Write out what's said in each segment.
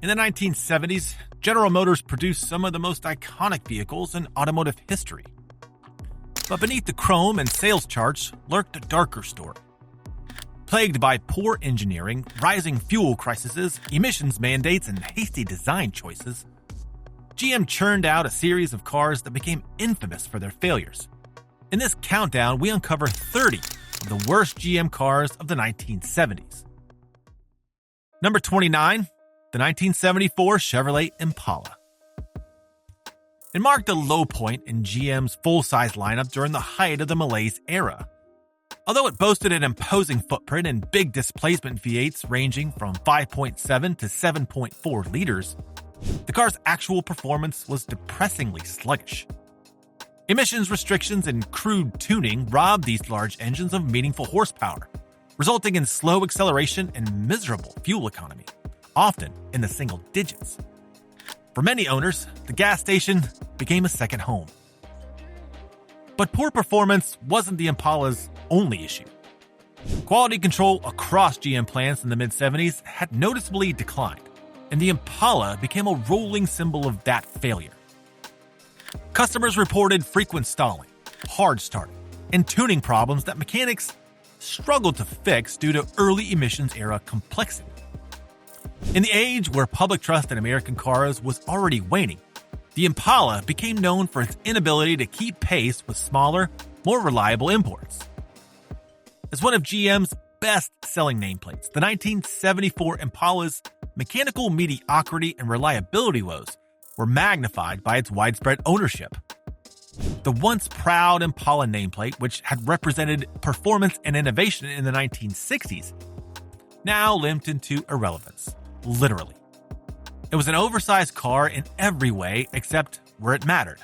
In the 1970s, General Motors produced some of the most iconic vehicles in automotive history. But beneath the chrome and sales charts lurked a darker story. Plagued by poor engineering, rising fuel crises, emissions mandates, and hasty design choices, GM churned out a series of cars that became infamous for their failures. In this countdown, we uncover 30 of the worst GM cars of the 1970s. Number 29, the 1974 Chevrolet Impala. It marked a low point in GM's full-size lineup during the height of the malaise era. Although it boasted an imposing footprint and big displacement V8s ranging from 5.7 to 7.4 liters, the car's actual performance was depressingly sluggish. Emissions restrictions and crude tuning robbed these large engines of meaningful horsepower, resulting in slow acceleration and miserable fuel economy, often in the single digits. For many owners, the gas station became a second home. But poor performance wasn't the Impala's only issue. Quality control across GM plants in the mid-70s had noticeably declined, and the Impala became a rolling symbol of that failure. Customers reported frequent stalling, hard starting, and tuning problems that mechanics struggled to fix due to early emissions era complexity. In the age where public trust in American cars was already waning, the Impala became known for its inability to keep pace with smaller, more reliable imports. As one of GM's best-selling nameplates, the 1974 Impala's mechanical mediocrity and reliability woes were magnified by its widespread ownership. The once proud Impala nameplate, which had represented performance and innovation in the 1960s, now limped into irrelevance, literally. It was an oversized car in every way except where it mattered: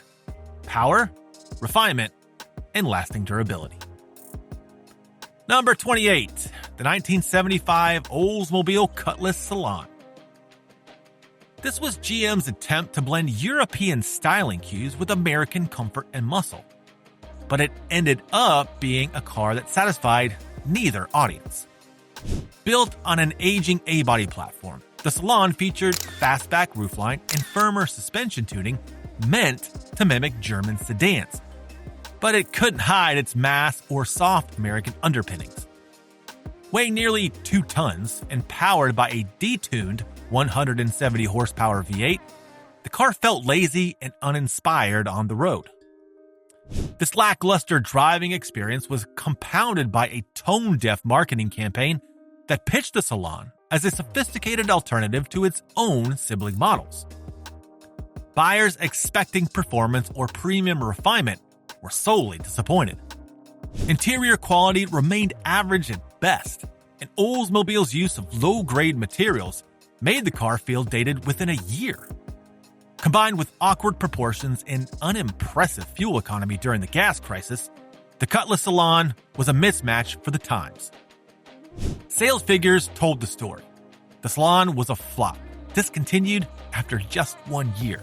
power, refinement, and lasting durability. Number 28, the 1975 Oldsmobile Cutless Salon. This was GM's attempt to blend European styling cues with American comfort and muscle. But it ended up being a car that satisfied neither audience. Built on an aging A-body platform, the Salon featured a fastback roofline and firmer suspension tuning meant to mimic German sedans. But it couldn't hide its mass or soft American underpinnings. Weighing nearly 2 tons and powered by a detuned 170 horsepower V8, the car felt lazy and uninspired on the road. This lackluster driving experience was compounded by a tone-deaf marketing campaign that pitched the Salon as a sophisticated alternative to its own sibling models. Buyers expecting performance or premium refinement were sorely disappointed. Interior quality remained average at best, and Oldsmobile's use of low-grade materials made the car feel dated within a year. Combined with awkward proportions and unimpressive fuel economy during the gas crisis, the Cutless Salon was a mismatch for the times. Sales figures told the story. The Salon was a flop, discontinued after just 1 year.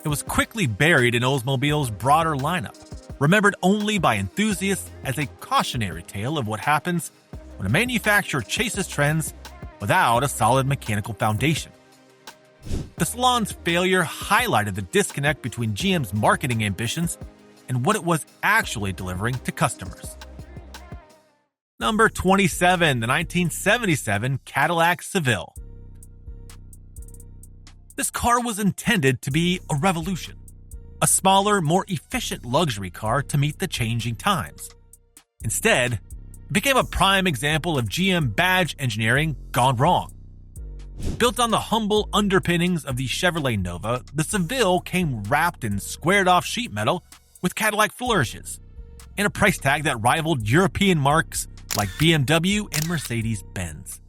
It was quickly buried in Oldsmobile's broader lineup, remembered only by enthusiasts as a cautionary tale of what happens when a manufacturer chases trends without a solid mechanical foundation. The Salon's failure highlighted the disconnect between GM's marketing ambitions and what it was actually delivering to customers. Number 27, the 1977 Cadillac Seville. This car was intended to be a revolution, a smaller, more efficient luxury car to meet the changing times. Instead, it became a prime example of GM badge engineering gone wrong. Built on the humble underpinnings of the Chevrolet Nova, the Seville came wrapped in squared-off sheet metal with Cadillac flourishes, and a price tag that rivaled European marques like BMW and Mercedes-Benz.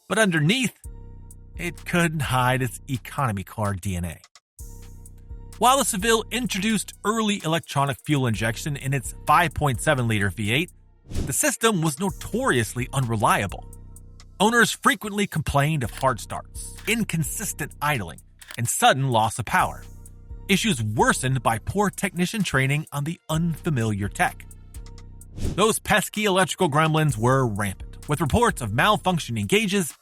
But underneath, it couldn't hide its economy car DNA. While the Seville introduced early electronic fuel injection in its 5.7-liter V8, the system was notoriously unreliable. Owners frequently complained of hard starts, inconsistent idling, and sudden loss of power. Issues worsened by poor technician training on the unfamiliar tech. Those pesky electrical gremlins were rampant, with reports of malfunctioning gauges,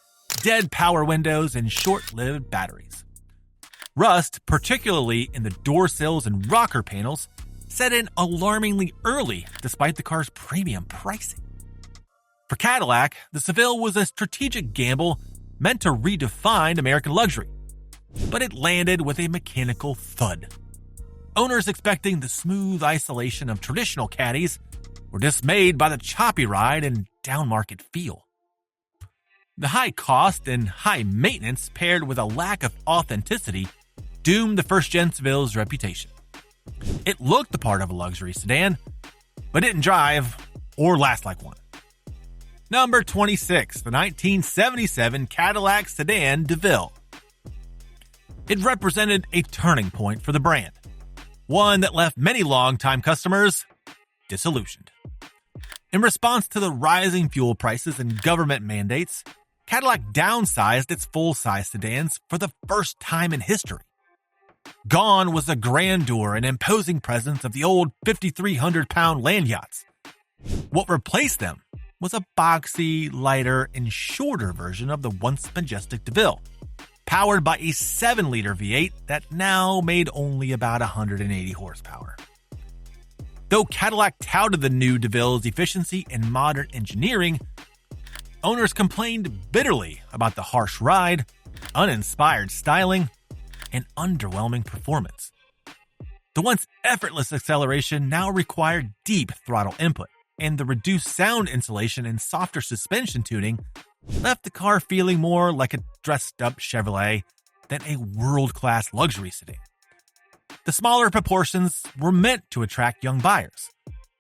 dead power windows, and short-lived batteries. Rust, particularly in the door sills and rocker panels, set in alarmingly early despite the car's premium pricing. For Cadillac, the Seville was a strategic gamble meant to redefine American luxury, but it landed with a mechanical thud. Owners expecting the smooth isolation of traditional caddies were dismayed by the choppy ride and down-market feel. The high cost and high maintenance paired with a lack of authenticity doomed the first-gen Seville's reputation. It looked the part of a luxury sedan, but didn't drive or last like one. Number 26, the 1977 Cadillac sedan Deville. It represented a turning point for the brand, one that left many longtime customers disillusioned. In response to the rising fuel prices and government mandates, Cadillac downsized its full-size sedans for the first time in history. Gone was the grandeur and imposing presence of the old 5,300-pound land yachts. What replaced them was a boxy, lighter, and shorter version of the once majestic Deville, powered by a 7-liter V8 that now made only about 180 horsepower. Though Cadillac touted the new Deville's efficiency and modern engineering, owners complained bitterly about the harsh ride, uninspired styling, and underwhelming performance. The once effortless acceleration now required deep throttle input, and the reduced sound insulation and softer suspension tuning left the car feeling more like a dressed-up Chevrolet than a world-class luxury sedan. The smaller proportions were meant to attract young buyers,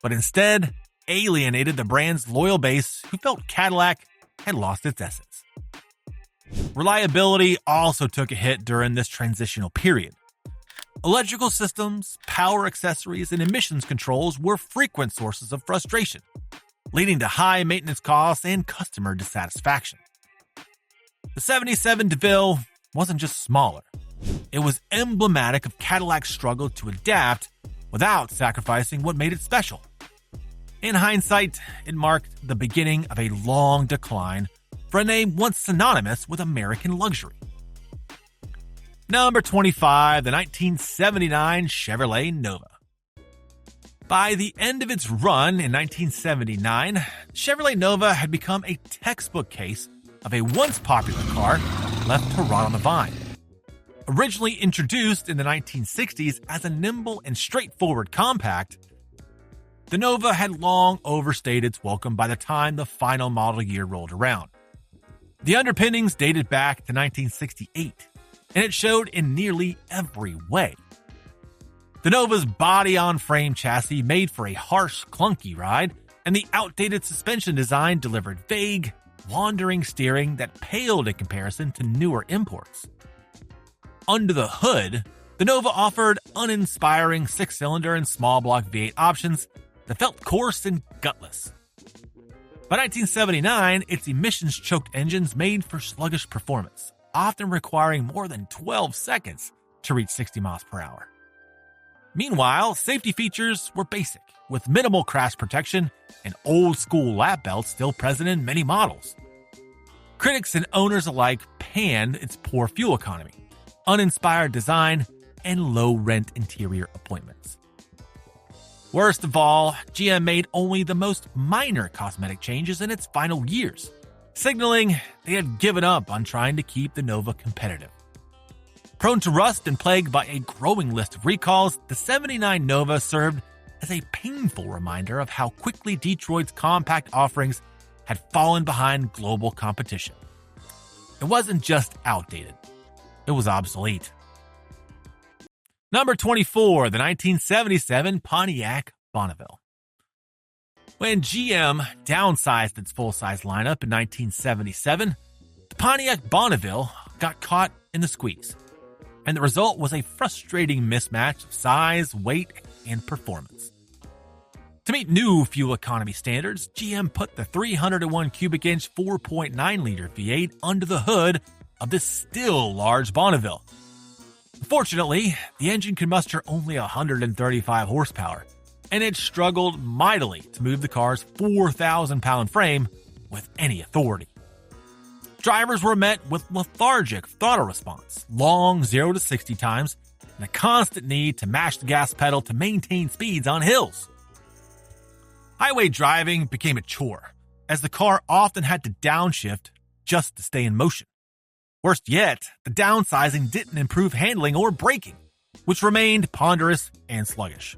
but instead alienated the brand's loyal base who felt Cadillac had lost its essence. Reliability also took a hit during this transitional period. Electrical systems, power accessories, and emissions controls were frequent sources of frustration, leading to high maintenance costs and customer dissatisfaction. The 77 Deville wasn't just smaller. It was emblematic of Cadillac's struggle to adapt without sacrificing what made it special. In hindsight, it marked the beginning of a long decline for a name once synonymous with American luxury. Number 25, the 1979 Chevrolet Nova. By the end of its run in 1979, Chevrolet Nova had become a textbook case of a once popular car left to rot on the vine. Originally introduced in the 1960s as a nimble and straightforward compact, the Nova had long overstayed its welcome by the time the final model year rolled around. The underpinnings dated back to 1968, and it showed in nearly every way. The Nova's body-on-frame chassis made for a harsh, clunky ride, and the outdated suspension design delivered vague, wandering steering that paled in comparison to newer imports. Under the hood, the Nova offered uninspiring 6-cylinder and small-block V8 options that felt coarse and gutless. By 1979, its emissions-choked engines made for sluggish performance, often requiring more than 12 seconds to reach 60 miles per hour. Meanwhile, safety features were basic, with minimal crash protection and old-school lap belts still present in many models. Critics and owners alike panned its poor fuel economy, uninspired design, and low-rent interior appointments. Worst of all, GM made only the most minor cosmetic changes in its final years, signaling they had given up on trying to keep the Nova competitive. Prone to rust and plagued by a growing list of recalls, the 79 Nova served as a painful reminder of how quickly Detroit's compact offerings had fallen behind global competition. It wasn't just outdated, it was obsolete. Number 24, the 1977 Pontiac Bonavville. When GM downsized its full-size lineup in 1977, the Pontiac Bonavville got caught in the squeeze, and the result was a frustrating mismatch of size, weight, and performance. To meet new fuel economy standards, GM put the 301 cubic inch 4.9-liter V8 under the hood of this still large Bonavville. Fortunately, the engine could muster only 135 horsepower, and it struggled mightily to move the car's 4,000-pound frame with any authority. drivers were met with lethargic throttle response, long 0 to 60 times, and a constant need to mash the gas pedal to maintain speeds on hills. Highway driving became a chore, as the car often had to downshift just to stay in motion. Worst yet, the downsizing didn't improve handling or braking, which remained ponderous and sluggish.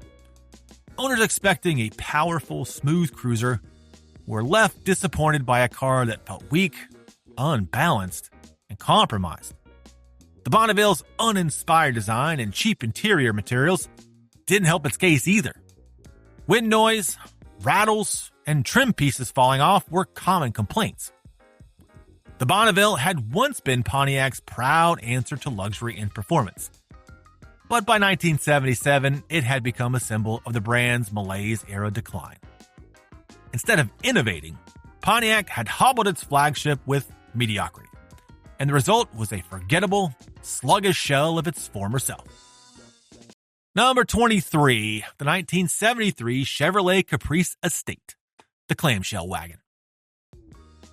Owners expecting a powerful, smooth cruiser were left disappointed by a car that felt weak, unbalanced, and compromised. The Bonaville's uninspired design and cheap interior materials didn't help its case either. Wind noise, rattles, and trim pieces falling off were common complaints. The Bonaville had once been Pontiac's proud answer to luxury and performance. But by 1977, it had become a symbol of the brand's malaise-era decline. Instead of innovating, Pontiac had hobbled its flagship with mediocrity, and the result was a forgettable, sluggish shell of its former self. Number 23, the 1973 Chevrolet Caprice Estate, the clamshell wagon.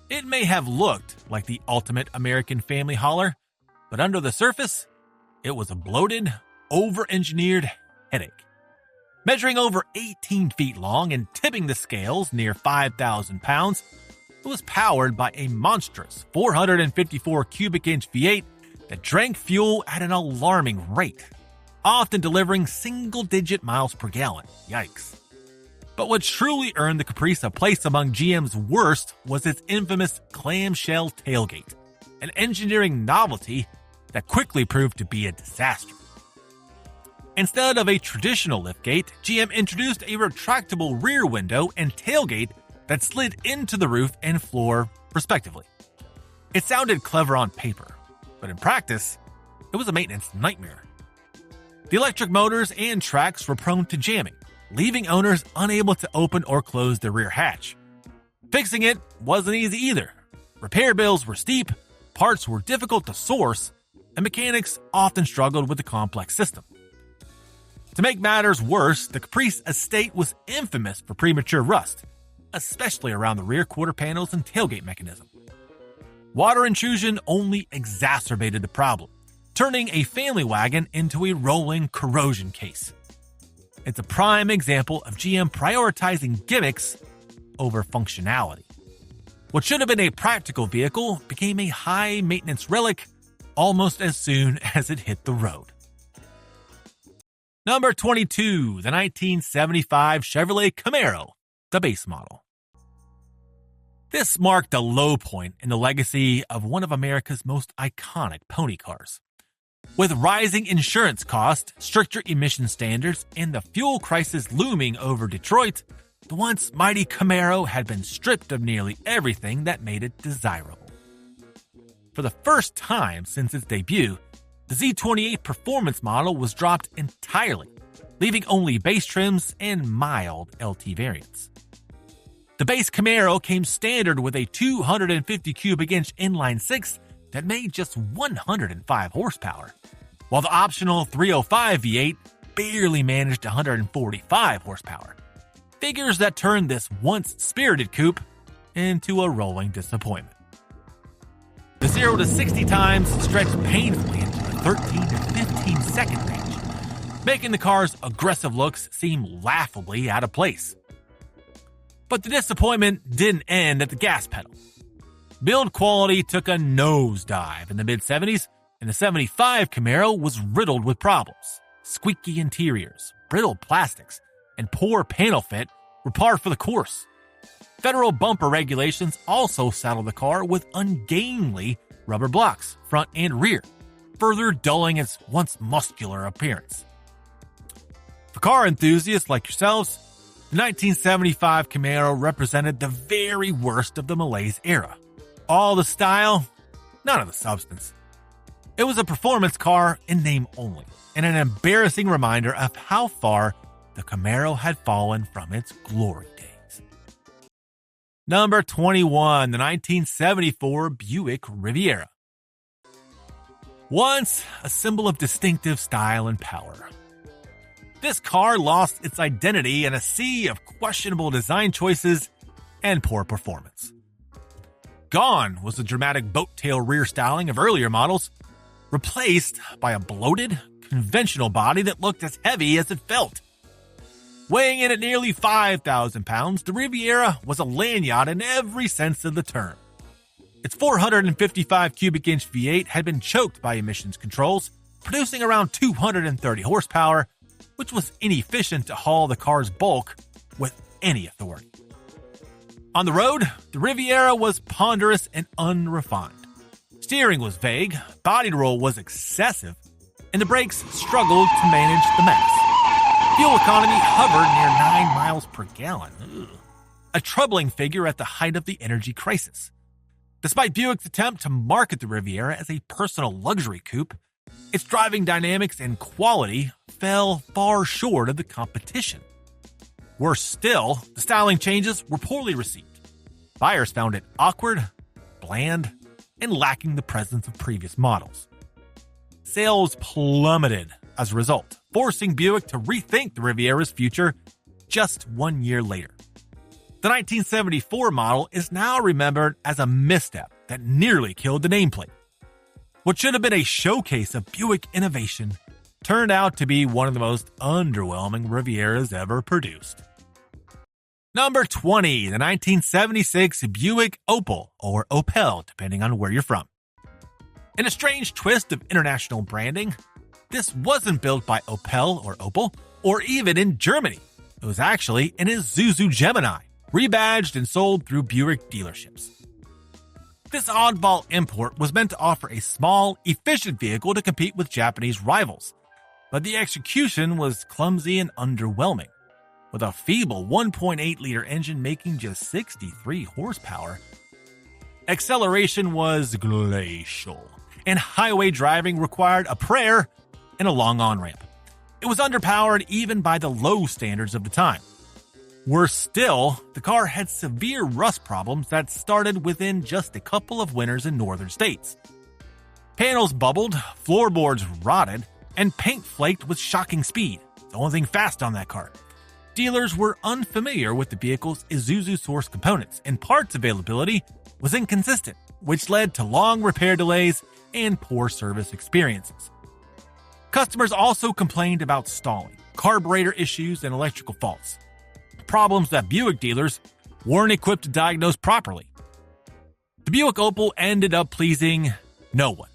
It may have looked like the ultimate American family hauler, but under the surface, it was a bloated, over-engineered headache. Measuring over 18 feet long and tipping the scales near 5,000 pounds, it was powered by a monstrous 454 cubic inch V8 that drank fuel at an alarming rate, often delivering single-digit miles per gallon. Yikes. But what truly earned the Caprice a place among GM's worst was its infamous clamshell tailgate, an engineering novelty that quickly proved to be a disaster. Instead of a traditional liftgate, GM introduced a retractable rear window and tailgate that slid into the roof and floor, respectively. It sounded clever on paper, but in practice, it was a maintenance nightmare. The electric motors and tracks were prone to jamming, leaving owners unable to open or close the rear hatch. Fixing it wasn't easy either. Repair bills were steep, parts were difficult to source, and mechanics often struggled with the complex system. To make matters worse, the Caprice Estate was infamous for premature rust, especially around the rear quarter panels and tailgate mechanism. Water intrusion only exacerbated the problem, turning a family wagon into a rolling corrosion case. It's a prime example of GM prioritizing gimmicks over functionality. What should have been a practical vehicle became a high-maintenance relic almost as soon as it hit the road. Number 22, the 1975 Chevrolet Camaro, the base model. This marked a low point in the legacy of one of America's most iconic pony cars. With rising insurance costs, stricter emission standards, and the fuel crisis looming over Detroit, the once mighty Camaro had been stripped of nearly everything that made it desirable. For the first time since its debut, the Z28 performance model was dropped entirely, leaving only base trims and mild LT variants. The base Camaro came standard with a 250 cubic inch inline-six that made just 105 horsepower, while the optional 305 V8 barely managed 145 horsepower. Figures that turned this once spirited coupe into a rolling disappointment. The 0 to 60 times stretched painfully into the 13 to 15 second range, making the car's aggressive looks seem laughably out of place. But the disappointment didn't end at the gas pedal. Build quality took a nosedive in the mid-70s, and the 75 Camaro was riddled with problems. Squeaky interiors, brittle plastics, and poor panel fit were par for the course. Federal bumper regulations also saddled the car with ungainly rubber blocks, front and rear, further dulling its once muscular appearance. For car enthusiasts like yourselves, the 1975 Camaro represented the very worst of the malaise era. All the style, none of the substance. It was a performance car in name only, and an embarrassing reminder of how far the Camaro had fallen from its glory days. Number 21, the 1974 Buick Riviera. Once a symbol of distinctive style and power, this car lost its identity in a sea of questionable design choices and poor performance. Gone was the dramatic boat-tail rear styling of earlier models, replaced by a bloated, conventional body that looked as heavy as it felt. Weighing in at nearly 5,000 pounds, the Riviera was a land yacht in every sense of the term. Its 455 cubic inch V8 had been choked by emissions controls, producing around 230 horsepower, which was inefficient to haul the car's bulk with any authority. On the road, the Riviera was ponderous and unrefined. Steering was vague, body roll was excessive, and the brakes struggled to manage the mess. Fuel economy hovered near 9 miles per gallon. Ugh. A troubling figure at the height of the energy crisis. Despite Buick's attempt to market the Riviera as a personal luxury coupe, its driving dynamics and quality fell far short of the competition. Worse still, the styling changes were poorly received. Buyers found it awkward, bland, and lacking the presence of previous models. Sales plummeted as a result, forcing Buick to rethink the Riviera's future just 1 year later. The 1974 model is now remembered as a misstep that nearly killed the nameplate. What should have been a showcase of Buick innovation turned out to be one of the most underwhelming Rivieras ever produced. Number 20, the 1976 Buick Opel, or Opel, depending on where you're from. In a strange twist of international branding, this wasn't built by Opel or Opel, or even in Germany. It was actually an Isuzu Gemini, rebadged and sold through Buick dealerships. This oddball import was meant to offer a small, efficient vehicle to compete with Japanese rivals, but the execution was clumsy and underwhelming, with a feeble 1.8-liter engine making just 63 horsepower. Acceleration was glacial, and highway driving required a prayer and a long on-ramp. It was underpowered even by the low standards of the time. Worse still, the car had severe rust problems that started within just a couple of winters in northern states. Panels bubbled, floorboards rotted, and paint flaked with shocking speed, the only thing fast on that car. Dealers were unfamiliar with the vehicle's Isuzu-sourced components, and parts availability was inconsistent, which led to long repair delays and poor service experiences. Customers also complained about stalling, carburetor issues, and electrical faults, problems that Buick dealers weren't equipped to diagnose properly. The Buick Opel ended up pleasing no one.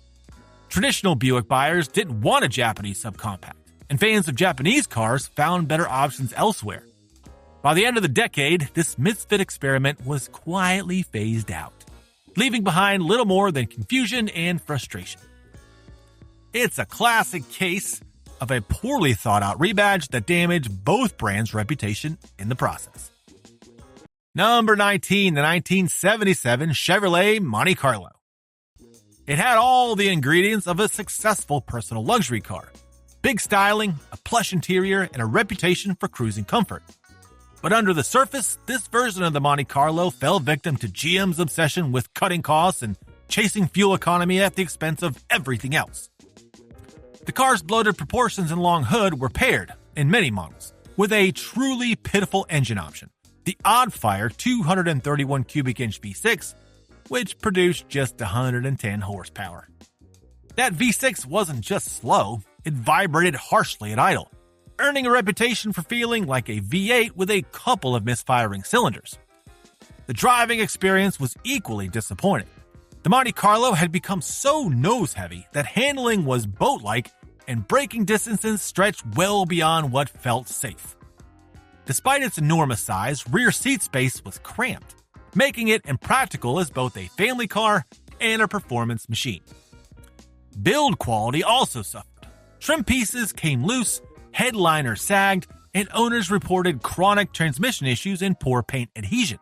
Traditional Buick buyers didn't want a Japanese subcompact, and fans of Japanese cars found better options elsewhere. By the end of the decade, this misfit experiment was quietly phased out, leaving behind little more than confusion and frustration. It's a classic case of a poorly thought-out rebadge that damaged both brands' reputation in the process. Number 19, the 1977 Chevrolet Monte Carlo. It had all the ingredients of a successful personal luxury car. Big styling, a plush interior, and a reputation for cruising comfort. But under the surface, this version of the Monte Carlo fell victim to GM's obsession with cutting costs and chasing fuel economy at the expense of everything else. The car's bloated proportions and long hood were paired, in many models, with a truly pitiful engine option, the odd-fire 231 cubic inch V6, which produced just 110 horsepower. That V6 wasn't just slow, it vibrated harshly at idle, earning a reputation for feeling like a V8 with a couple of misfiring cylinders. The driving experience was equally disappointing. The Monte Carlo had become so nose-heavy that handling was boat-like and braking distances stretched well beyond what felt safe. Despite its enormous size, rear seat space was cramped, making it impractical as both a family car and a performance machine. Build quality also suffered. Trim pieces came loose, headliner sagged, and owners reported chronic transmission issues and poor paint adhesion.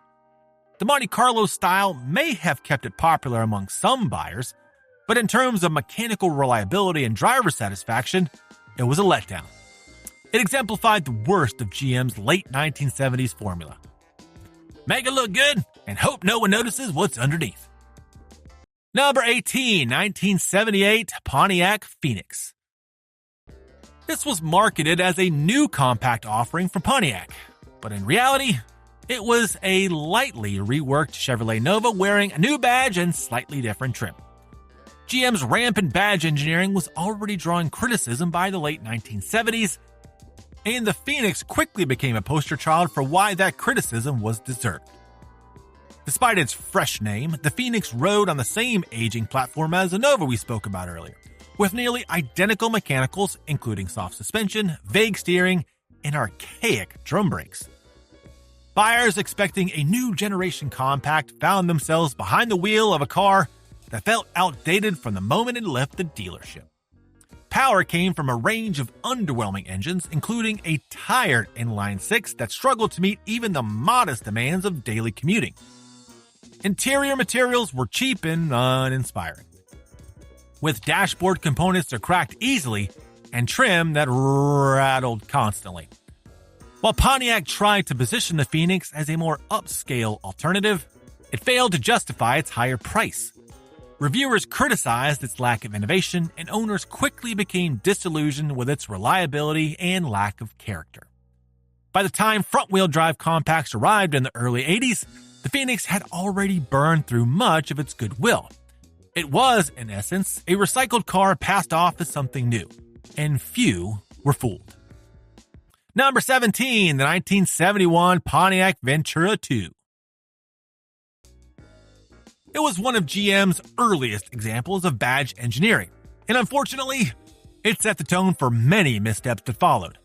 The Monte Carlo style may have kept it popular among some buyers, but in terms of mechanical reliability and driver satisfaction, it was a letdown. It exemplified the worst of GM's late 1970s formula. Make it look good and hope no one notices what's underneath. Number 18, 1978 Pontiac Phoenix. This was marketed as a new compact offering from Pontiac, but in reality, It was a lightly reworked Chevrolet Nova wearing a new badge and slightly different trim. GM's rampant badge engineering was already drawing criticism by the late 1970s, and the Phoenix quickly became a poster child for why that criticism was deserved. Despite its fresh name, the Phoenix rode on the same aging platform as the Nova we spoke about earlier, with nearly identical mechanicals including soft suspension, vague steering, and archaic drum brakes. Buyers expecting a new generation compact found themselves behind the wheel of a car that felt outdated from the moment it left the dealership. Power came from a range of underwhelming engines, including a tired inline-six that struggled to meet even the modest demands of daily commuting. Interior materials were cheap and uninspiring, with dashboard components that cracked easily and trim that rattled constantly. While Pontiac tried to position the Phoenix as a more upscale alternative, it failed to justify its higher price. Reviewers criticized its lack of innovation, and owners quickly became disillusioned with its reliability and lack of character. By the time front-wheel drive compacts arrived in the early 80s, the Phoenix had already burned through much of its goodwill. It was, in essence, a recycled car passed off as something new, and few were fooled. Number 17, the 1971 Pontiac Ventura II. It was one of GM's earliest examples of badge engineering, and unfortunately, it set the tone for many missteps that followed.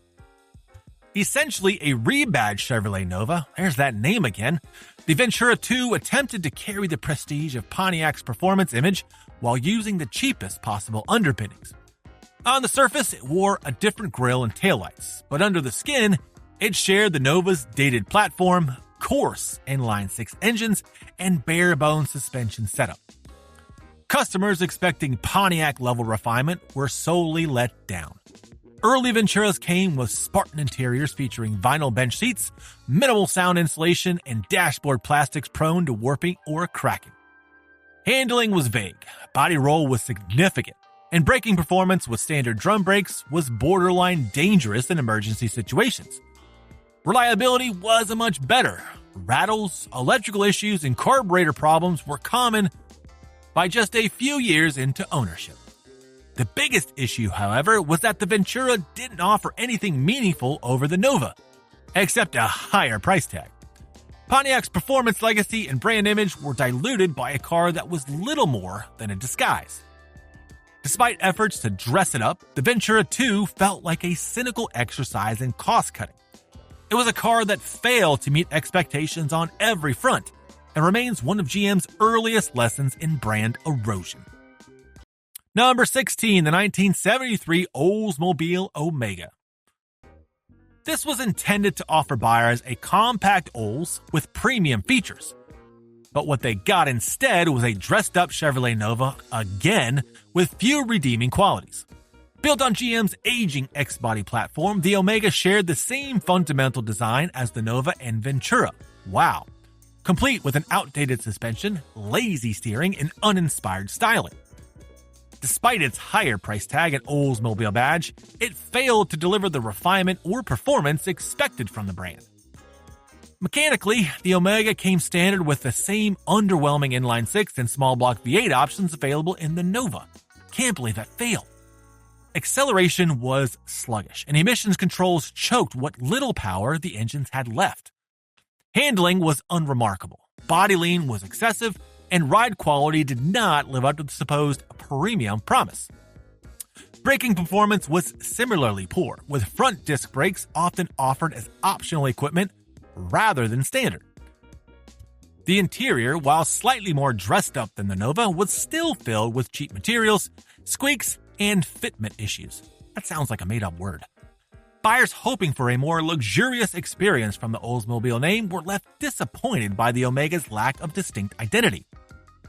Essentially a rebadged Chevrolet Nova, there's that name again, the Ventura II attempted to carry the prestige of Pontiac's performance image while using the cheapest possible underpinnings. On the surface, it wore a different grille and taillights, but under the skin, it shared the Nova's dated platform, coarse inline-six engines, and bare-bones suspension setup. Customers expecting Pontiac-level refinement were sorely let down. Early Venturas came with Spartan interiors featuring vinyl bench seats, minimal sound insulation, and dashboard plastics prone to warping or cracking. Handling was vague, body roll was significant, and braking performance with standard drum brakes was borderline dangerous in emergency situations. Reliability wasn't much better. Rattles, electrical issues, and carburetor problems were common by just a few years into ownership. The biggest issue, however, was that the Ventura didn't offer anything meaningful over the Nova, except a higher price tag. Pontiac's performance legacy and brand image were diluted by a car that was little more than a disguise. Despite efforts to dress it up, the Ventura II felt like a cynical exercise in cost-cutting. It was a car that failed to meet expectations on every front, and remains one of GM's earliest lessons in brand erosion. Number 16, the 1973 Oldsmobile Omega. This was intended to offer buyers a compact Olds with premium features. But what they got instead was a dressed-up Chevrolet Nova, again, with few redeeming qualities. Built on GM's aging X-body platform, the Omega shared the same fundamental design as the Nova and Ventura. Wow. Complete with an outdated suspension, lazy steering, and uninspired styling. Despite its higher price tag and Oldsmobile badge, it failed to deliver the refinement or performance expected from the brand. Mechanically, the Omega came standard with the same underwhelming inline-six and small block V8 options available in the Nova. Can't believe that failed. Acceleration was sluggish, and emissions controls choked what little power the engines had left. Handling was unremarkable, body lean was excessive, and ride quality did not live up to the supposed premium promise. Braking performance was similarly poor, with front disc brakes often offered as optional equipment rather than standard. The interior, while slightly more dressed up than the Nova, was still filled with cheap materials, squeaks, and fitment issues. That sounds like a made-up word. Buyers hoping for a more luxurious experience from the Oldsmobile name were left disappointed by the Omega's lack of distinct identity.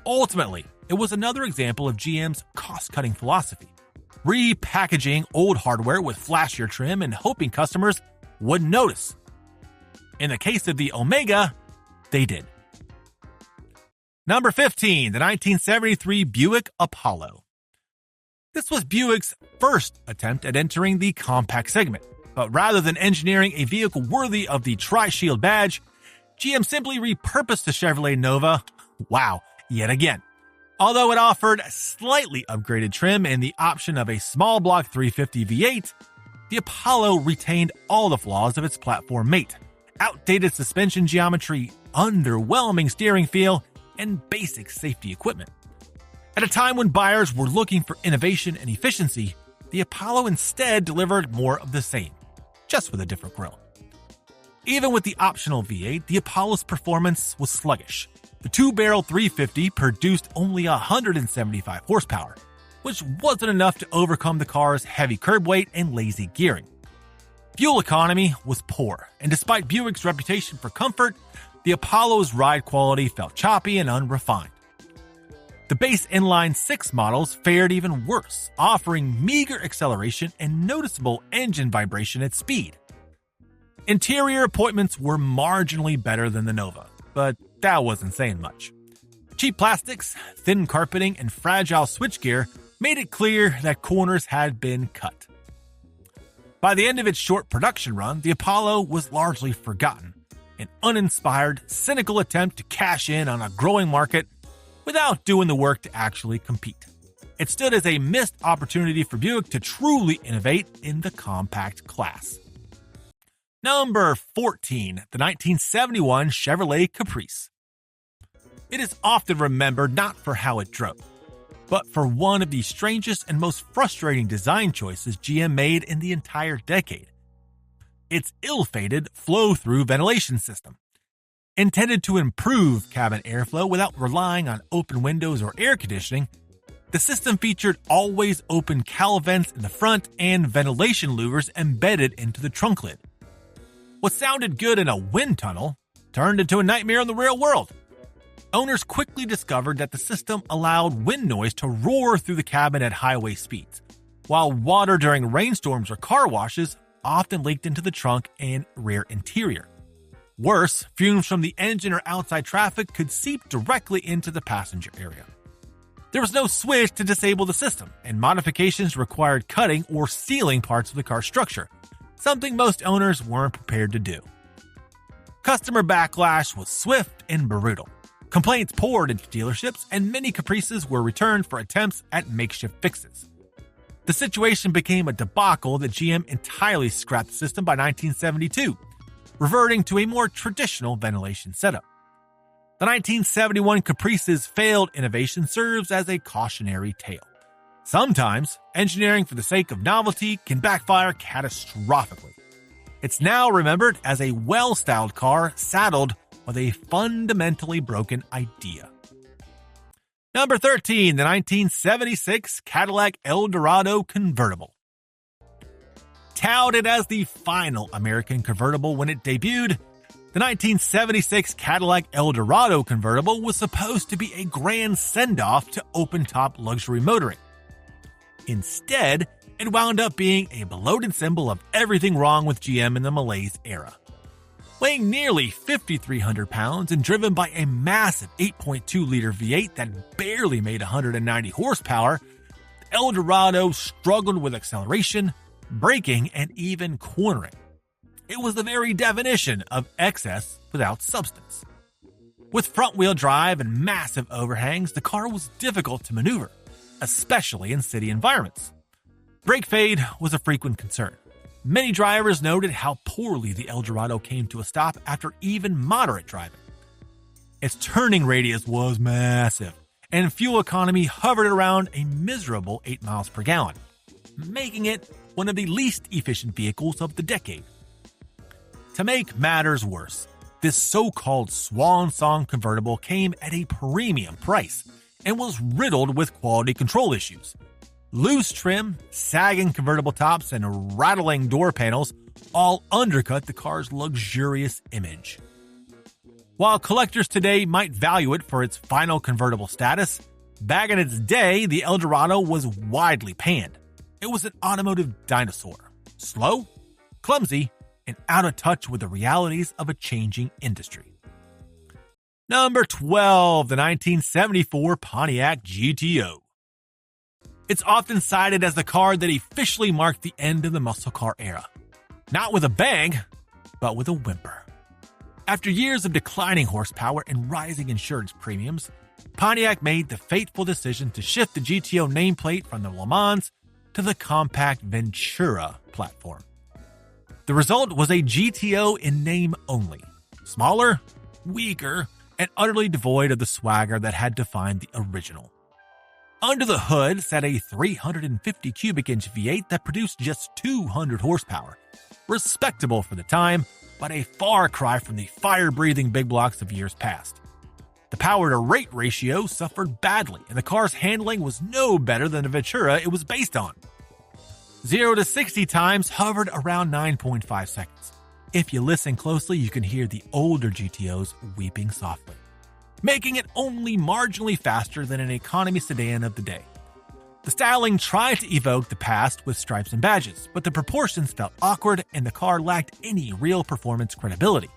Ultimately, it was another example of GM's cost-cutting philosophy, repackaging old hardware with flashier trim and hoping customers would notice. In the case of the Omega, they did. Number 15, the 1973 Buick Apollo. This was Buick's first attempt at entering the compact segment, but rather than engineering a vehicle worthy of the Tri-Shield badge, GM simply repurposed the Chevrolet Nova, yet again. Although it offered slightly upgraded trim and the option of a small block 350 V8, the Apollo retained all the flaws of its platform mate: outdated suspension geometry, underwhelming steering feel, and basic safety equipment. At a time when buyers were looking for innovation and efficiency, the Apollo instead delivered more of the same, just with a different grille. Even with the optional V8, the Apollo's performance was sluggish. The two-barrel 350 produced only 175 horsepower, which wasn't enough to overcome the car's heavy curb weight and lazy gearing. Fuel economy was poor, and despite Buick's reputation for comfort, the Apollo's ride quality felt choppy and unrefined. The base inline 6 models fared even worse, offering meager acceleration and noticeable engine vibration at speed. Interior appointments were marginally better than the Nova, but that wasn't saying much. Cheap plastics, thin carpeting, and fragile switchgear made it clear that corners had been cut. By the end of its short production run, the Apollo was largely forgotten, an uninspired, cynical attempt to cash in on a growing market without doing the work to actually compete. It stood as a missed opportunity for Buick to truly innovate in the compact class. Number 14, the 1971 Chevrolet Caprice. It is often remembered not for how it drove, but for one of the strangest and most frustrating design choices GM made in the entire decade. Its ill-fated flow-through ventilation system. Intended to improve cabin airflow without relying on open windows or air conditioning, the system featured always open cowl vents in the front and ventilation louvers embedded into the trunk lid. What sounded good in a wind tunnel turned into a nightmare in the real world. Owners quickly discovered that the system allowed wind noise to roar through the cabin at highway speeds, while water during rainstorms or car washes often leaked into the trunk and rear interior. Worse, fumes from the engine or outside traffic could seep directly into the passenger area. There was no switch to disable the system, and modifications required cutting or sealing parts of the car's structure, something most owners weren't prepared to do. Customer backlash was swift and brutal. Complaints poured into dealerships, and many Caprices were returned for attempts at makeshift fixes. The situation became a debacle that GM entirely scrapped the system by 1972, reverting to a more traditional ventilation setup. The 1971 Caprice's failed innovation serves as a cautionary tale. Sometimes, engineering for the sake of novelty can backfire catastrophically. It's now remembered as a well-styled car saddled with a fundamentally broken idea. Number 13, the 1976 Cadillac El Dorado convertible. Touted as the final American convertible when it debuted, the 1976 Cadillac El Dorado convertible was supposed to be a grand send-off to open-top luxury motoring. Instead, it wound up being a bloated symbol of everything wrong with GM in the malaise era. Weighing nearly 5,300 pounds and driven by a massive 8.2-liter V8 that barely made 190 horsepower, the El Dorado struggled with acceleration, braking, and even cornering. It was the very definition of excess without substance. With front-wheel drive and massive overhangs, the car was difficult to maneuver, especially in city environments. Brake fade was a frequent concern. Many drivers noted how poorly the El Dorado came to a stop after even moderate driving. Its turning radius was massive, and fuel economy hovered around a miserable 8 miles per gallon, making it one of the least efficient vehicles of the decade. To make matters worse, this so-called swan song convertible came at a premium price and was riddled with quality control issues. Loose trim, sagging convertible tops, and rattling door panels all undercut the car's luxurious image. While collectors today might value it for its final convertible status, back in its day, the El Dorado was widely panned. It was an automotive dinosaur, slow, clumsy, and out of touch with the realities of a changing industry. Number 12, the 1974 Pontiac GTO. It's often cited as the car that officially marked the end of the muscle car era. Not with a bang, but with a whimper. After years of declining horsepower and rising insurance premiums, Pontiac made the fateful decision to shift the GTO nameplate from the Le Mans to the compact Ventura platform. The result was a GTO in name only, smaller, weaker, and utterly devoid of the swagger that had defined the original. Under the hood sat a 350 cubic inch V8 that produced just 200 horsepower, respectable for the time, but a far cry from the fire-breathing big blocks of years past. The power-to-rate ratio suffered badly, and the car's handling was no better than the Ventura it was based on. 0 to 60 times hovered around 9.5 seconds. If you listen closely, you can hear the older GTOs weeping softly, making it only marginally faster than an economy sedan of the day. The styling tried to evoke the past with stripes and badges, but the proportions felt awkward and the car lacked any real performance credibility.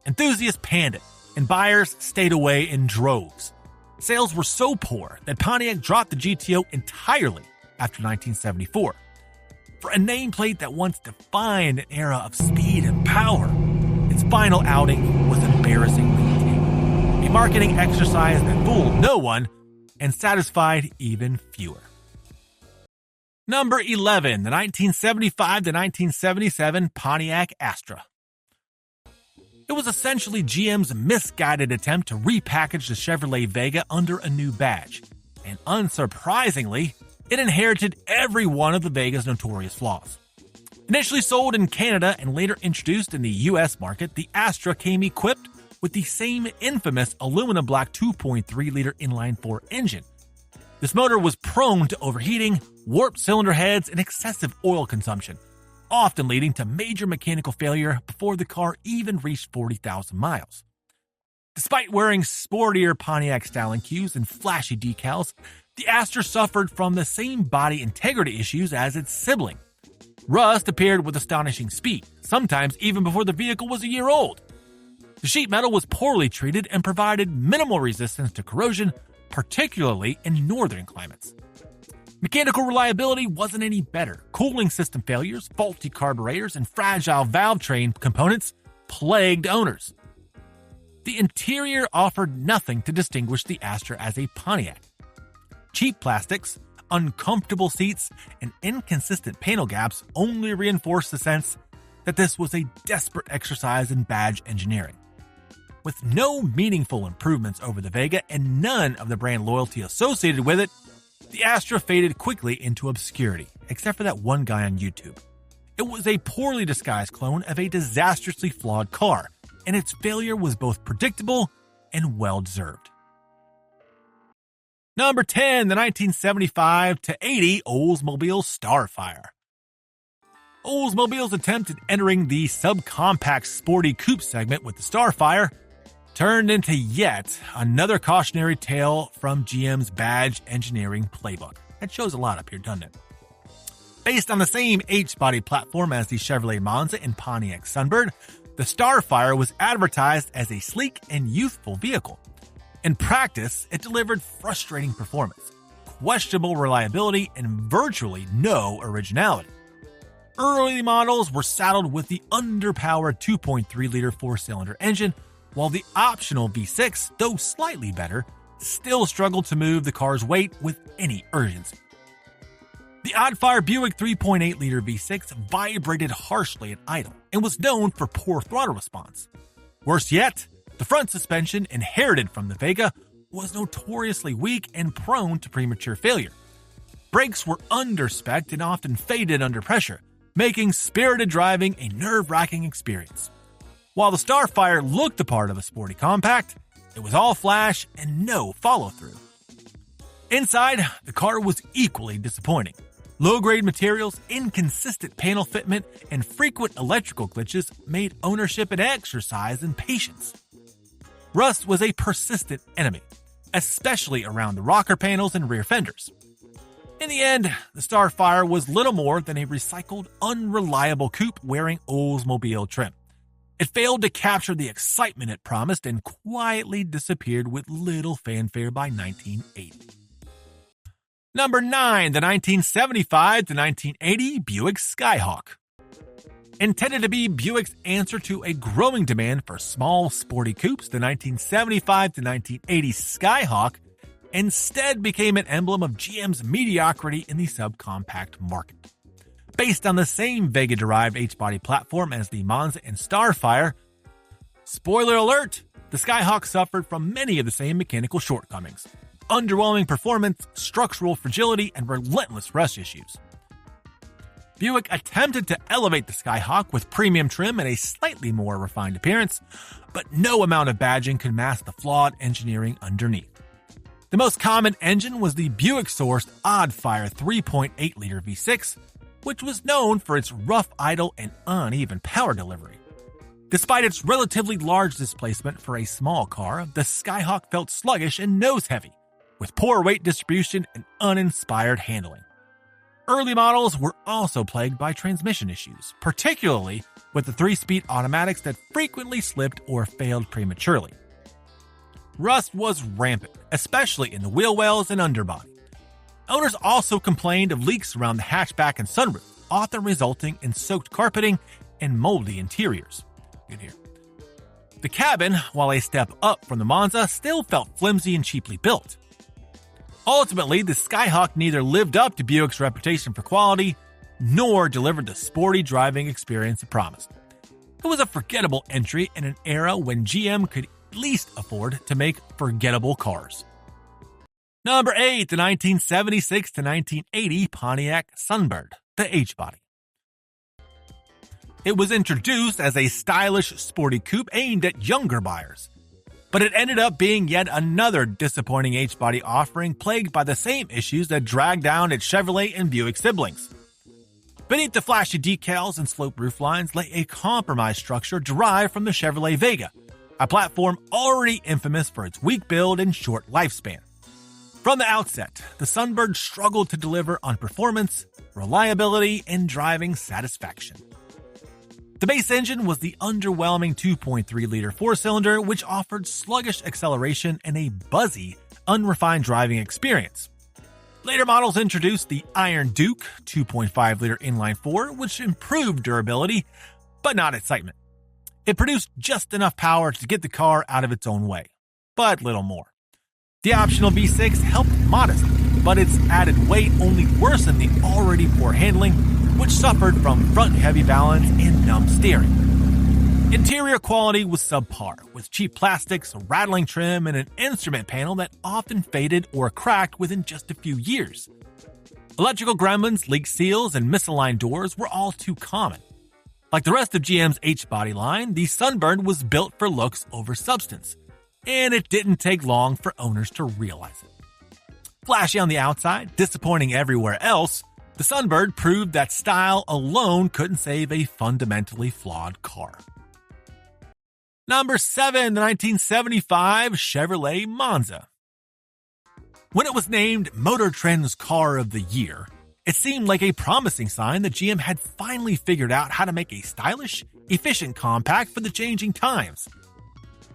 Enthusiasts panned it, and buyers stayed away in droves. Sales were so poor that Pontiac dropped the GTO entirely after 1974. For a nameplate that once defined an era of speed and power, its final outing was embarrassingly tame. A marketing exercise that fooled no one and satisfied even fewer. Number 11, the 1975 to 1977 Pontiac Astra. It was essentially GM's misguided attempt to repackage the Chevrolet Vega under a new badge, and unsurprisingly, it inherited every one of the Vega's notorious flaws. Initially sold in Canada and later introduced in the US market, the Astra came equipped with the same infamous aluminum black 2.3-liter inline-4 engine. This motor was prone to overheating, warped cylinder heads, and excessive oil consumption, often leading to major mechanical failure before the car even reached 40,000 miles. Despite wearing sportier Pontiac styling cues and flashy decals, the Astra suffered from the same body integrity issues as its sibling. Rust appeared with astonishing speed, sometimes even before the vehicle was a year old. The sheet metal was poorly treated and provided minimal resistance to corrosion, particularly in northern climates. Mechanical reliability wasn't any better. Cooling system failures, faulty carburetors, and fragile valve train components plagued owners. The interior offered nothing to distinguish the Astra as a Pontiac. Cheap plastics, uncomfortable seats, and inconsistent panel gaps only reinforced the sense that this was a desperate exercise in badge engineering. With no meaningful improvements over the Vega and none of the brand loyalty associated with it, the Astra faded quickly into obscurity, except for that one guy on YouTube. It was a poorly disguised clone of a disastrously flawed car, and its failure was both predictable and well-deserved. Number 10, the 1975 to 80 Oldsmobile Starfire. Oldsmobile's attempt at entering the subcompact sporty coupe segment with the Starfire turned into yet another cautionary tale from GM's badge engineering playbook. That shows a lot up here, doesn't it? Based on the same H-body platform as the Chevrolet Monza and Pontiac Sunbird, the Starfire was advertised as a sleek and youthful vehicle. In practice, it delivered frustrating performance, questionable reliability, and virtually no originality. Early models were saddled with the underpowered 2.3-liter four-cylinder engine, while the optional V6, though slightly better, still struggled to move the car's weight with any urgency. The odd-fire Buick 3.8-liter V6 vibrated harshly at idle and was known for poor throttle response. Worse yet, the front suspension, inherited from the Vega, was notoriously weak and prone to premature failure. Brakes were under-spec'd and often faded under pressure, making spirited driving a nerve-wracking experience. While the Starfire looked the part of a sporty compact, it was all flash and no follow-through. Inside, the car was equally disappointing. Low-grade materials, inconsistent panel fitment, and frequent electrical glitches made ownership an exercise in patience. Rust was a persistent enemy, especially around the rocker panels and rear fenders. In the end, the Starfire was little more than a recycled, unreliable coupe wearing Oldsmobile trim. It failed to capture the excitement it promised and quietly disappeared with little fanfare by 1980. Number 9, the 1975 to 1980 Buick Skyhawk. Intended to be Buick's answer to a growing demand for small, sporty coupes, the 1975 to 1980 Skyhawk instead became an emblem of GM's mediocrity in the subcompact market. Based on the same Vega-derived H-body platform as the Monza and Starfire, spoiler alert, the Skyhawk suffered from many of the same mechanical shortcomings: underwhelming performance, structural fragility, and relentless rust issues. Buick attempted to elevate the Skyhawk with premium trim and a slightly more refined appearance, but no amount of badging could mask the flawed engineering underneath. The most common engine was the Buick-sourced Oddfire 3.8-liter V6, which was known for its rough idle and uneven power delivery. Despite its relatively large displacement for a small car, the Skyhawk felt sluggish and nose-heavy, with poor weight distribution and uninspired handling. Early models were also plagued by transmission issues, particularly with the 3-speed automatics that frequently slipped or failed prematurely. Rust was rampant, especially in the wheel wells and underbody. Owners also complained of leaks around the hatchback and sunroof, often resulting in soaked carpeting and moldy interiors. Good here. The cabin, while a step up from the Monza, still felt flimsy and cheaply built. Ultimately, the Skyhawk neither lived up to Buick's reputation for quality, nor delivered the sporty driving experience it promised. It was a forgettable entry in an era when GM could at least afford to make forgettable cars. Number 8, the 1976 to 1980 Pontiac Sunbird, the H-body. It was introduced as a stylish, sporty coupe aimed at younger buyers, but it ended up being yet another disappointing H-body offering plagued by the same issues that dragged down its Chevrolet and Buick siblings. Beneath the flashy decals and sloped rooflines lay a compromised structure derived from the Chevrolet Vega, a platform already infamous for its weak build and short lifespan. From the outset, the Sunbird struggled to deliver on performance, reliability, and driving satisfaction. The base engine was the underwhelming 2.3-liter four-cylinder, which offered sluggish acceleration and a buzzy, unrefined driving experience. Later models introduced the Iron Duke 2.5-liter inline-four, which improved durability, but not excitement. It produced just enough power to get the car out of its own way, but little more. The optional V6 helped modestly, but its added weight only worsened the already poor handling, which suffered from front-heavy balance and numb steering. Interior quality was subpar, with cheap plastics, rattling trim, and an instrument panel that often faded or cracked within just a few years. Electrical gremlins, leaked seals, and misaligned doors were all too common. Like the rest of GM's H-body line, the Sunbird was built for looks over substance, and it didn't take long for owners to realize it. Flashy on the outside, disappointing everywhere else, the Sunbird proved that style alone couldn't save a fundamentally flawed car. Number 7, the 1975 Chevrolet Monza. When it was named Motor Trend's Car of the Year, it seemed like a promising sign that GM had finally figured out how to make a stylish, efficient compact for the changing times.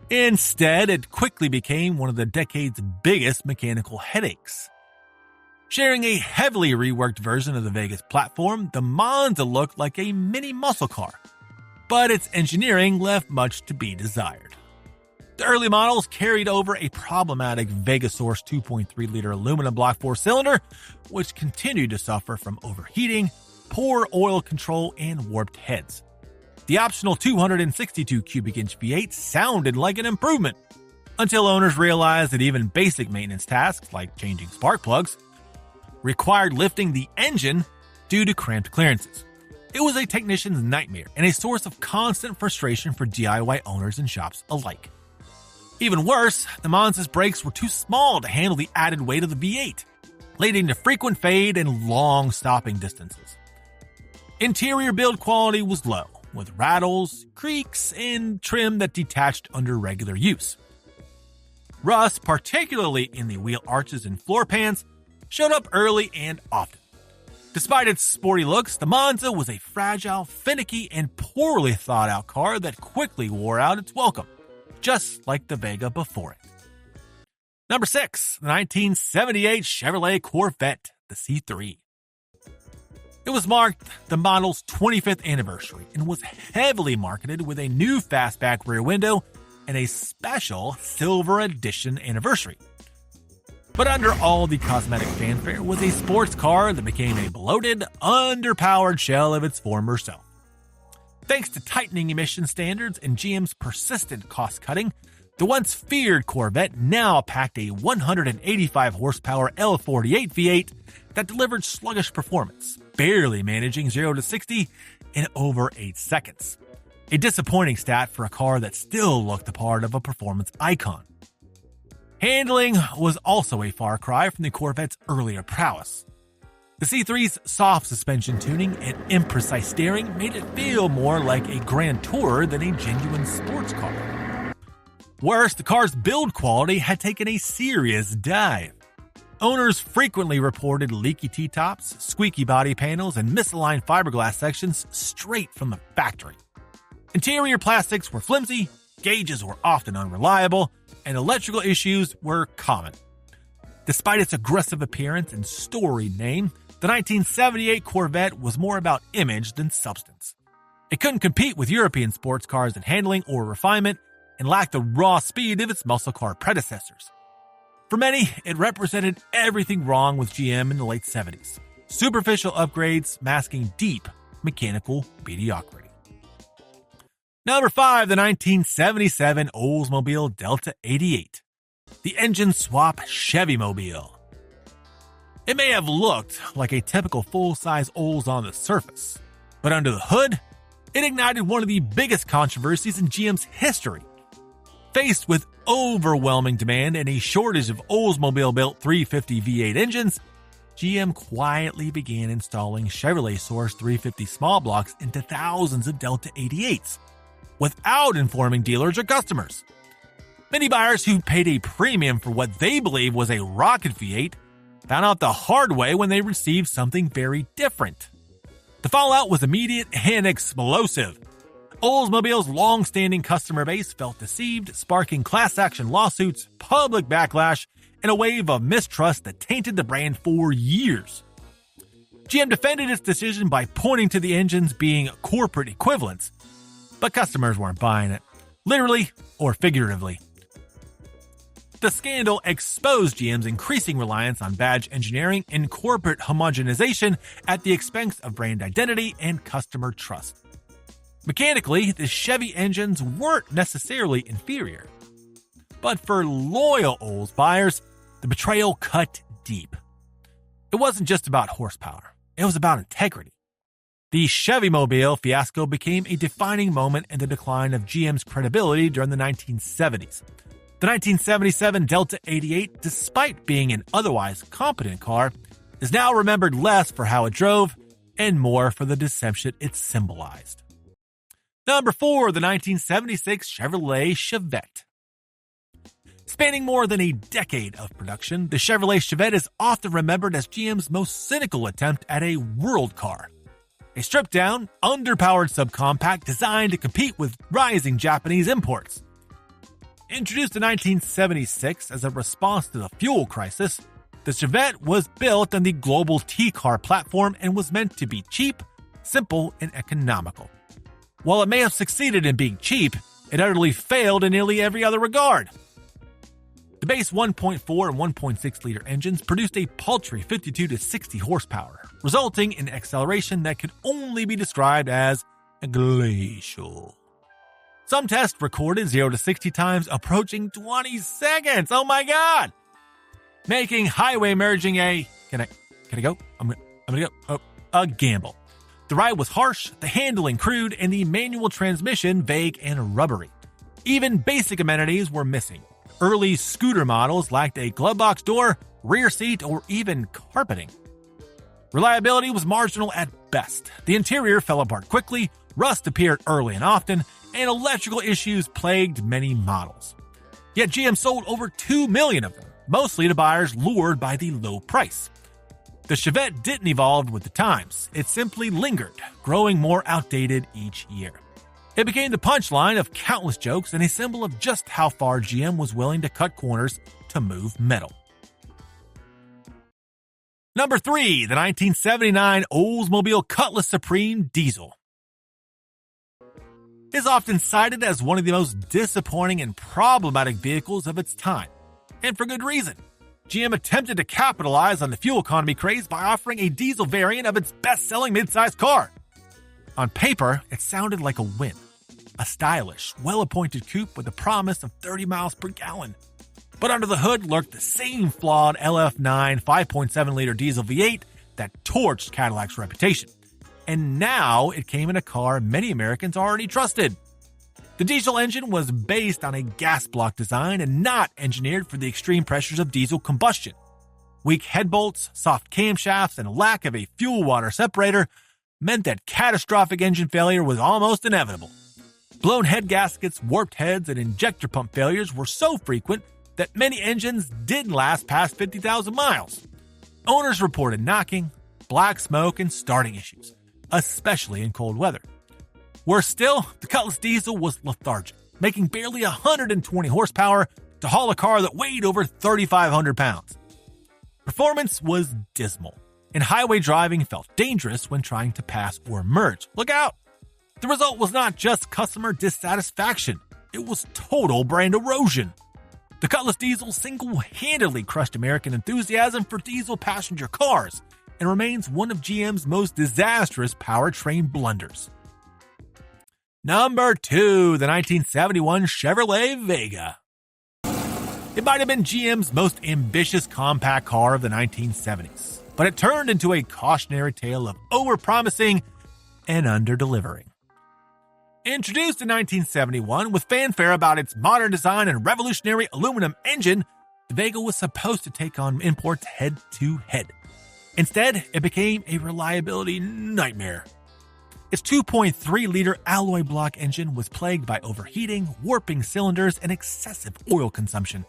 Instead, it quickly became one of the decade's biggest mechanical headaches. Sharing a heavily reworked version of the Vega's platform, the Monza looked like a mini muscle car, but its engineering left much to be desired. The early models carried over a problematic Vega-sourced 2.3-liter aluminum block four-cylinder, which continued to suffer from overheating, poor oil control, and warped heads. The optional 262 cubic inch V8 sounded like an improvement, until owners realized that even basic maintenance tasks, like changing spark plugs, required lifting the engine due to cramped clearances. It was a technician's nightmare and a source of constant frustration for DIY owners and shops alike. Even worse, the Monza's brakes were too small to handle the added weight of the V8, leading to frequent fade and long stopping distances. Interior build quality was low, with rattles, creaks, and trim that detached under regular use. Rust, particularly in the wheel arches and floor pans, showed up early and often. Despite its sporty looks, the Monza was a fragile, finicky, and poorly thought-out car that quickly wore out its welcome, just like the Vega before it. Number 6, the 1978 Chevrolet Corvette, the C3. It was marked the model's 25th anniversary and was heavily marketed with a new fastback rear window and a special silver edition anniversary. But under all the cosmetic fanfare was a sports car that became a bloated, underpowered shell of its former self. Thanks to tightening emission standards and GM's persistent cost-cutting, the once feared Corvette now packed a 185 horsepower L48 V8 that delivered sluggish performance, barely managing 0 to 60 in over 8 seconds. A disappointing stat for a car that still looked the part of a performance icon. Handling was also a far cry from the Corvette's earlier prowess. The C3's soft suspension tuning and imprecise steering made it feel more like a Grand Tourer than a genuine sports car. Worse, the car's build quality had taken a serious dive. Owners frequently reported leaky T-tops, squeaky body panels, and misaligned fiberglass sections straight from the factory. Interior plastics were flimsy, gauges were often unreliable, and electrical issues were common. Despite its aggressive appearance and storied name, the 1978 Corvette was more about image than substance. It couldn't compete with European sports cars in handling or refinement, and lacked the raw speed of its muscle car predecessors. For many, it represented everything wrong with GM in the late 70s. Superficial upgrades masking deep mechanical mediocrity. Number 5, the 1977 Oldsmobile Delta 88. The engine swap Chevy Mobile. It may have looked like a typical full-size Olds on the surface, but under the hood, it ignited one of the biggest controversies in GM's history. Faced with overwhelming demand and a shortage of Oldsmobile-built 350 V8 engines, GM quietly began installing Chevrolet-sourced 350 small blocks into thousands of Delta 88s, without informing dealers or customers. Many buyers who paid a premium for what they believed was a rocket V8 found out the hard way when they received something very different. The fallout was immediate and explosive. Oldsmobile's long-standing customer base felt deceived, sparking class action lawsuits, public backlash, and a wave of mistrust that tainted the brand for years. GM defended its decision by pointing to the engines being corporate equivalents, but customers weren't buying it, literally or figuratively. The scandal exposed GM's increasing reliance on badge engineering and corporate homogenization at the expense of brand identity and customer trust. Mechanically, the Chevy engines weren't necessarily inferior. But for loyal Olds buyers, the betrayal cut deep. It wasn't just about horsepower. It was about integrity. The Chevy Mobile fiasco became a defining moment in the decline of GM's credibility during the 1970s. The 1977 Delta 88, despite being an otherwise competent car, is now remembered less for how it drove and more for the deception it symbolized. Number 4, the 1976 Chevrolet Chevet. Spanning more than a decade of production, the Chevrolet Chevet is often remembered as GM's most cynical attempt at a world car. A stripped-down, underpowered subcompact designed to compete with rising Japanese imports. Introduced in 1976 as a response to the fuel crisis, the Chevet was built on the global T-car platform and was meant to be cheap, simple, and economical. While it may have succeeded in being cheap, it utterly failed in nearly every other regard. The base 1.4 and 1.6 liter engines produced a paltry 52 to 60 horsepower, resulting in acceleration that could only be described as glacial. Some tests recorded 0 to 60 times approaching 20 seconds. Oh my god! Making highway merging a can I go? I'm gonna go. A gamble. The ride was harsh, the handling crude, and the manual transmission vague and rubbery. Even basic amenities were missing. Early scooter models lacked a glove box door, rear seat, or even carpeting. Reliability was marginal at best. The interior fell apart quickly, rust appeared early and often, and electrical issues plagued many models. Yet GM sold over 2 million of them, mostly to buyers lured by the low price. The Chevet didn't evolve with the times. It simply lingered, growing more outdated each year. It became the punchline of countless jokes and a symbol of just how far GM was willing to cut corners to move metal. Number 3, the 1979 Oldsmobile Cutless Supreme Diesel. It is often cited as one of the most disappointing and problematic vehicles of its time, and for good reason. GM attempted to capitalize on the fuel economy craze by offering a diesel variant of its best-selling midsize car. On paper, it sounded like a win. A stylish, well-appointed coupe with a promise of 30 miles per gallon. But under the hood lurked the same flawed LF9 5.7-liter diesel V8 that torched Cadillac's reputation. And now it came in a car many Americans already trusted. The diesel engine was based on a gas block design and not engineered for the extreme pressures of diesel combustion. Weak head bolts, soft camshafts, and a lack of a fuel-water separator meant that catastrophic engine failure was almost inevitable. Blown head gaskets, warped heads, and injector pump failures were so frequent that many engines didn't last past 50,000 miles. Owners reported knocking, black smoke, and starting issues, especially in cold weather. Worse still, the Cutless diesel was lethargic, making barely 120 horsepower to haul a car that weighed over 3,500 pounds. Performance was dismal, and highway driving felt dangerous when trying to pass or merge. Look out! The result was not just customer dissatisfaction, it was total brand erosion. The Cutless diesel single-handedly crushed American enthusiasm for diesel passenger cars and remains one of GM's most disastrous powertrain blunders. Number 2, the 1971 Chevrolet Vega. It might have been GM's most ambitious compact car of the 1970s, but it turned into a cautionary tale of overpromising and underdelivering. Introduced in 1971 with fanfare about its modern design and revolutionary aluminum engine, the Vega was supposed to take on imports head-to-head. Instead, it became a reliability nightmare. Its 2.3-liter alloy block engine was plagued by overheating, warping cylinders, and excessive oil consumption.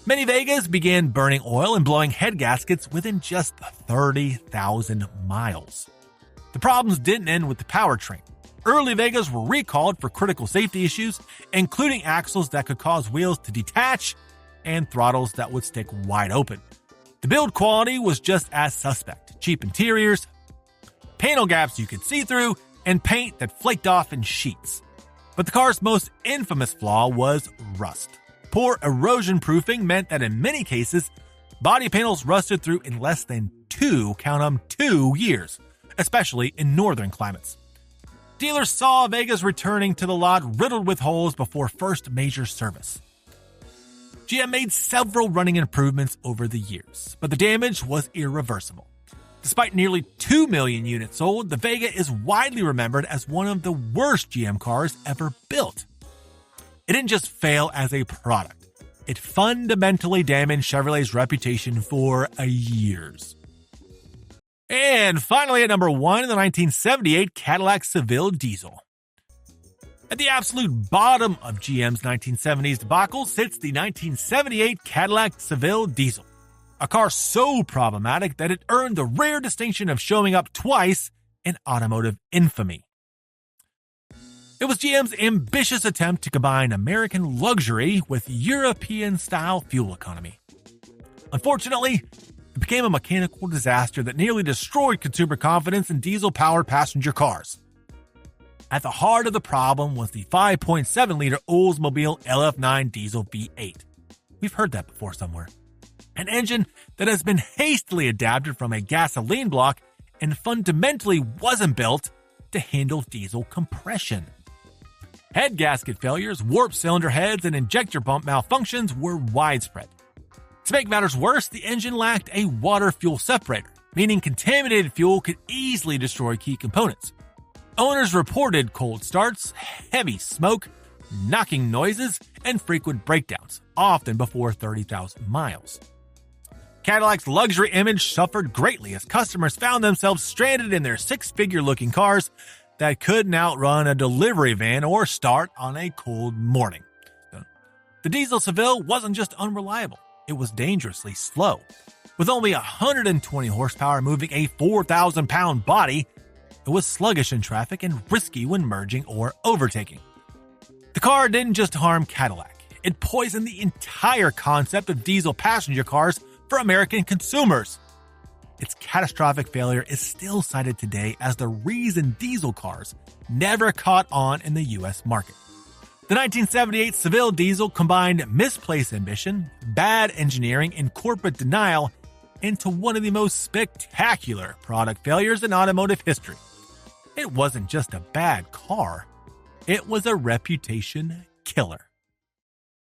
Many Vegas began burning oil and blowing head gaskets within just 30,000 miles. The problems didn't end with the powertrain. Early Vegas were recalled for critical safety issues, including axles that could cause wheels to detach and throttles that would stick wide open. The build quality was just as suspect. Cheap interiors, panel gaps you could see through, and paint that flaked off in sheets. But the car's most infamous flaw was rust. Poor erosion proofing meant that in many cases, body panels rusted through in less than 2 years, especially in northern climates. Dealers saw Vegas returning to the lot riddled with holes before first major service. GM made several running improvements over the years, but the damage was irreversible. Despite nearly 2 million units sold, the Vega is widely remembered as one of the worst GM cars ever built. It didn't just fail as a product. It fundamentally damaged Chevrolet's reputation for years. And finally at number 1, the 1978 Cadillac Seville diesel. At the absolute bottom of GM's 1970s debacle sits the 1978 Cadillac Seville diesel, a car so problematic that it earned the rare distinction of showing up twice in automotive infamy. It was GM's ambitious attempt to combine American luxury with European-style fuel economy. Unfortunately, it became a mechanical disaster that nearly destroyed consumer confidence in diesel-powered passenger cars. At the heart of the problem was the 5.7-liter Oldsmobile LF9 diesel V8. We've heard that before somewhere. An engine that has been hastily adapted from a gasoline block and fundamentally wasn't built to handle diesel compression. Head gasket failures, warped cylinder heads, and injector pump malfunctions were widespread. To make matters worse, the engine lacked a water-fuel separator, meaning contaminated fuel could easily destroy key components. Owners reported cold starts, heavy smoke, knocking noises, and frequent breakdowns, often before 30,000 miles. Cadillac's luxury image suffered greatly as customers found themselves stranded in their six-figure-looking cars that couldn't outrun a delivery van or start on a cold morning. The diesel Seville wasn't just unreliable. It was dangerously slow. With only 120 horsepower moving a 4,000-pound body, it was sluggish in traffic and risky when merging or overtaking. The car didn't just harm Cadillac. It poisoned the entire concept of diesel passenger cars for American consumers. its catastrophic failure is still cited today as the reason diesel cars never caught on in the US market. The 1978 Seville diesel combined misplaced ambition, bad engineering, and corporate denial into one of the most spectacular product failures in automotive history. It wasn't just a bad car, it was a reputation killer.